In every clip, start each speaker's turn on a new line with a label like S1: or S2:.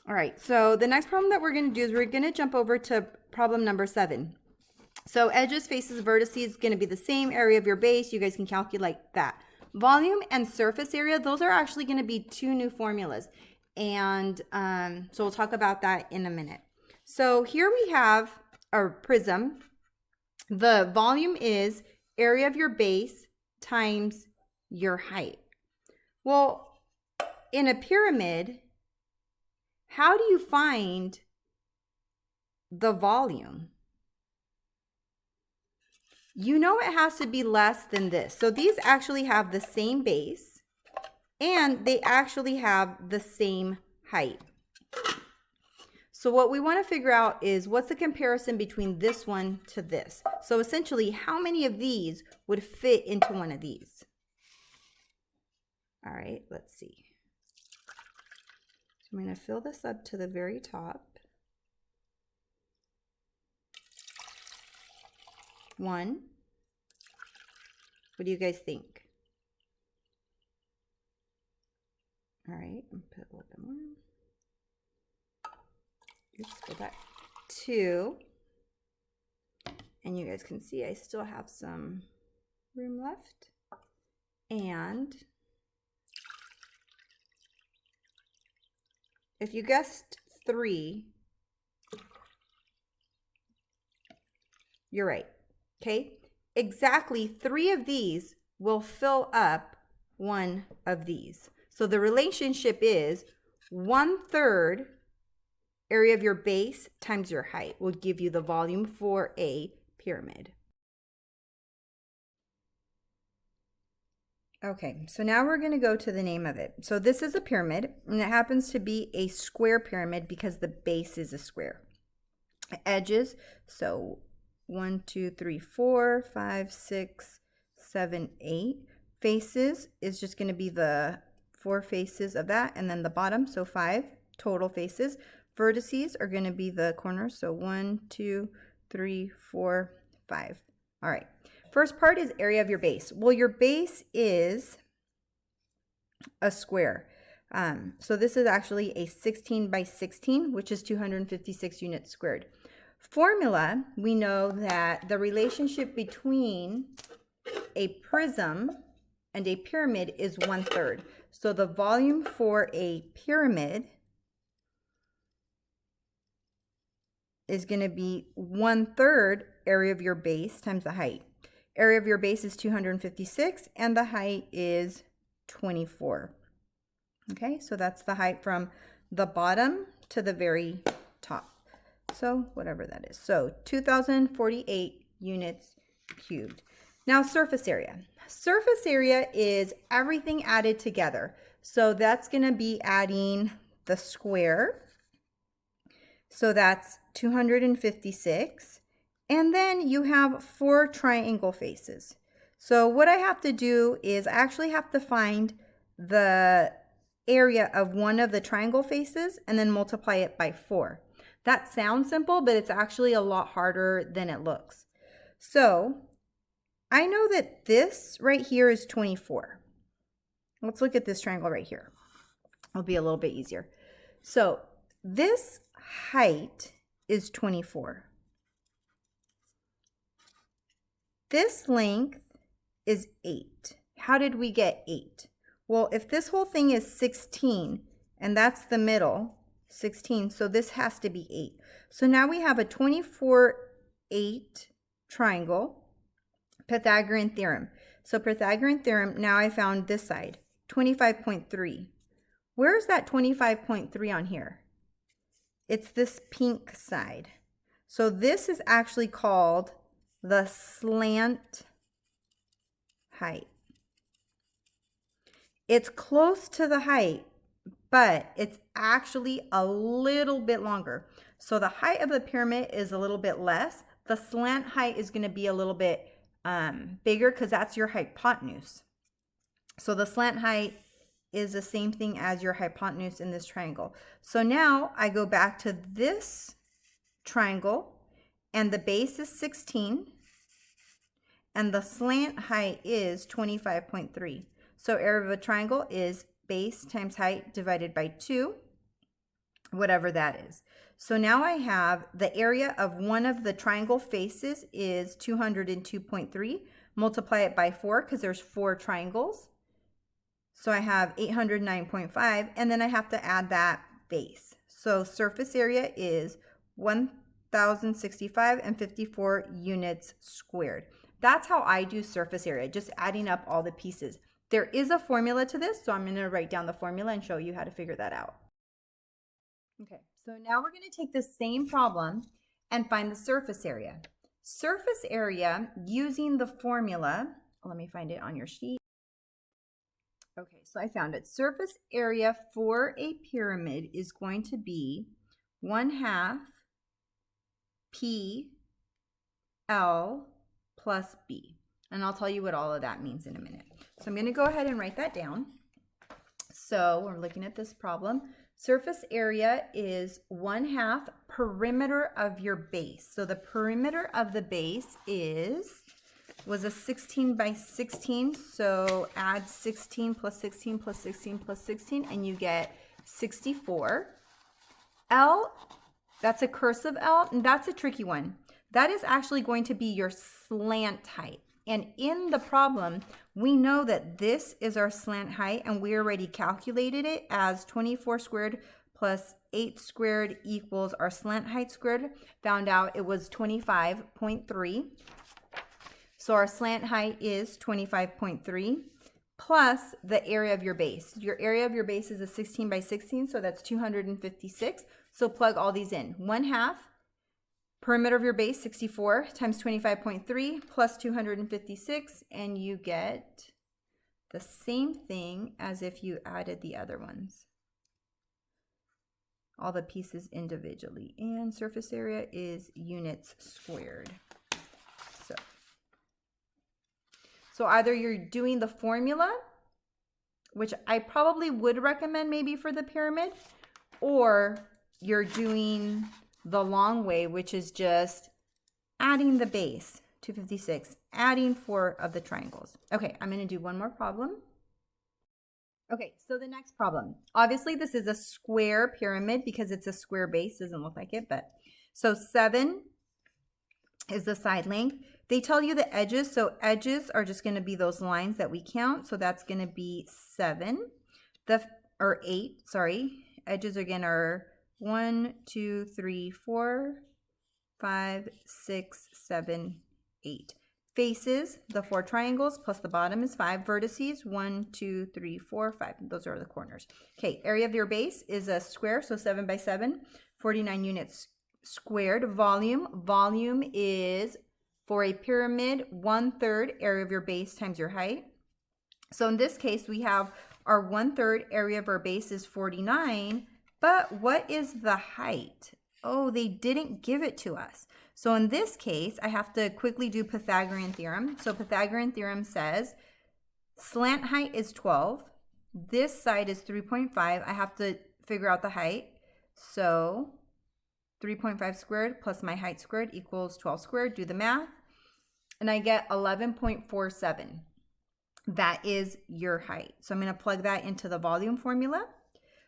S1: All right, so the next problem that we're going to do is we're going to jump over to problem number 7. So edges, faces, vertices is going to be the same area of your base. You guys can calculate that. Volume and surface area, those are actually going to be two new formulas. And so we'll talk about that in a minute. So here we have our prism. The volume is area of your base times your height. Well, in a pyramid, how do you find the volume? You know it has to be less than this. So these actually have the same base and they actually have the same height. So what we want to figure out is what's the comparison between this one to this. So essentially, how many of these would fit into one of these? All right, let's see. So I'm going to fill this up to the very top. 1. What do you guys think? All right, and put a little bit more. Oops, go back. 2. And you guys can see I still have some room left. And if you guessed 3, you're right. Okay, exactly 3 of these will fill up one of these. So the relationship is 1/3 area of your base times your height will give you the volume for a pyramid. Okay, so now we're going to go to the name of it. So this is a pyramid, and it happens to be a square pyramid because the base is a square. Edges, so 1, 2, 3, 4, 5, 6, 7, 8. Faces is just going to be the 4 faces of that, and then the bottom, so 5 total faces. Vertices are going to be the corners, so 1, 2, 3, 4, 5. All right. First part is area of your base. Well, your base is a square. So this is actually a 16 by 16, which is 256 units squared. Formula, we know that the relationship between a prism and a pyramid is 1/3. So the volume for a pyramid is going to be 1/3 area of your base times the height. Area of your base is 256 and the height is 24. Okay, so that's the height from the bottom to the very top. So whatever that is. So 2048 units cubed. Now surface area. Surface area is everything added together. So that's going to be adding the square. So that's 256. And then you have 4 triangle faces. So what I have to do is I actually have to find the area of one of the triangle faces and then multiply it by 4. That sounds simple, but it's actually a lot harder than it looks. So I know that this right here is 24. Let's look at this triangle right here. It'll be a little bit easier. So this height is 24. This length is 8. How did we get 8? Well, if this whole thing is 16 and that's the middle, 16, so this has to be 8. So now we have a 24/8 triangle, Pythagorean theorem. So Pythagorean theorem, now I found this side, 25.3. Where's that 25.3 on here? It's this pink side. So this is actually called the slant height. It's close to the height, but it's actually a little bit longer. So the height of the pyramid is a little bit less. The slant height is going to be a little bit bigger because that's your hypotenuse. So the slant height is the same thing as your hypotenuse in this triangle. So now I go back to this triangle and the base is 16 and the slant height is 25.3. So area of a triangle is base times height divided by 2. whatever that is. So now I have the area of one of the triangle faces is 202.3. Multiply it by 4 because there's 4 triangles. So I have 809.5, and then I have to add that base. So surface area is 1,065 and 54 units squared. That's how I do surface area, just adding up all the pieces. There is a formula to this, so I'm going to write down the formula and show you how to figure that out. Okay, so now we're going to take the same problem and find the surface area. Surface area using the formula, let me find it on your sheet. Okay, so I found it. Surface area for a pyramid is going to be 1/2 PL plus B. And I'll tell you what all of that means in a minute. So I'm going to go ahead and write that down. So we're looking at this problem. Surface area is 1/2 perimeter of your base. So the perimeter of the base was a 16 by 16. So add 16 plus 16 plus 16 plus 16 and you get 64. L, that's a cursive L, and that's a tricky one. That is actually going to be your slant height. And in the problem, we know that this is our slant height, and we already calculated it as 24 squared plus 8 squared equals our slant height squared. Found out it was 25.3. So our slant height is 25.3 plus the area of your base. Your area of your base is a 16 by 16, so that's 256. So plug all these in. 1/2 perimeter of your base, 64 times 25.3 plus 256, and you get the same thing as if you added the other ones. All the pieces individually. And surface area is units squared. So either you're doing the formula, which I probably would recommend maybe for the pyramid, or you're doing the long way, which is just adding the base, 256, adding 4 of the triangles. Okay, I'm going to do one more problem. Okay, so the next problem. Obviously, this is a square pyramid because it's a square base. Doesn't look like it, but so 7 is the side length. They tell you the edges, so edges are just going to be those lines that we count. So that's going to be 7, or 8. Sorry, edges again are 1, 2, 3, 4, 5, 6, 7, 8. Faces, the 4 triangles plus the bottom is 5. Vertices, 1, 2, 3, 4, 5. Those are the corners. Okay, area of your base is a square, so 7 by 7, 49 units squared. Volume is, for a pyramid, 1/3 area of your base times your height. So in this case, we have our 1/3 area of our base is 49, but what is the height? Oh, they didn't give it to us. So in this case, I have to quickly do Pythagorean theorem. So Pythagorean theorem says slant height is 12. This side is 3.5. I have to figure out the height. So 3.5 squared plus my height squared equals 12 squared. Do the math. And I get 11.47. That is your height. So I'm going to plug that into the volume formula.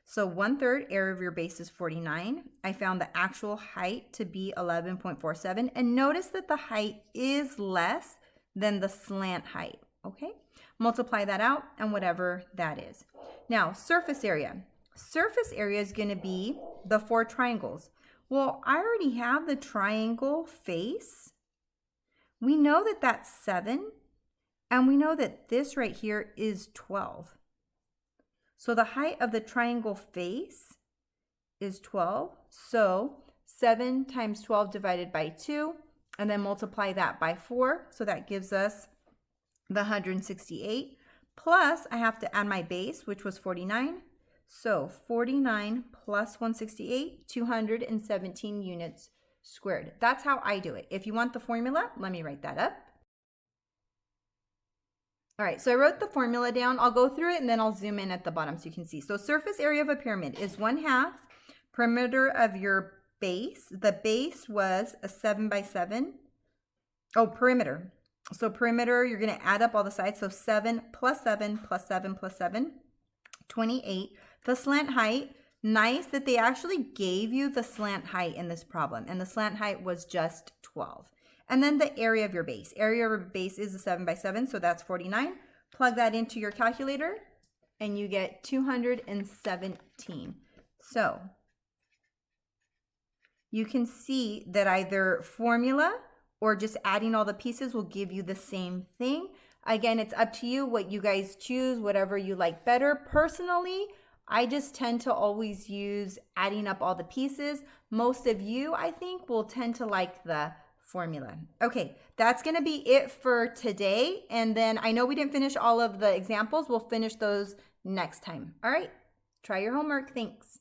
S1: So 1/3 area of your base is 49. I found the actual height to be 11.47. And notice that the height is less than the slant height. Okay? Multiply that out and whatever that is. Now, surface area. Surface area is going to be the 4 triangles. Well, I already have the triangle face. We know that that's 7, and we know that this right here is 12. So the height of the triangle face is 12. So 7 times 12 divided by 2, and then multiply that by 4. So that gives us the 168. Plus, I have to add my base, which was 49. So 49 plus 168, 217 units squared. That's how I do it. If you want the formula, let me write that up. All right, so I wrote the formula down. I'll go through it and then I'll zoom in at the bottom so you can see. So surface area of a pyramid is 1/2 perimeter of your base. The base was a 7 by 7. Oh, perimeter. So perimeter, you're going to add up all the sides. So 7 plus 7 plus 7 plus 7, 28. The slant height, Nice that they actually gave you the slant height in this problem, and the slant height was just 12. And then the area of your base. Area of your base is a 7 by 7, so that's 49. Plug that into your calculator, and you get 217. So you can see that either formula or just adding all the pieces will give you the same thing. Again, it's up to you what you guys choose, whatever you like better. Personally, I just tend to always use adding up all the pieces. Most of you, I think, will tend to like the formula. Okay, that's going to be it for today. And then I know we didn't finish all of the examples. We'll finish those next time. All right, try your homework. Thanks.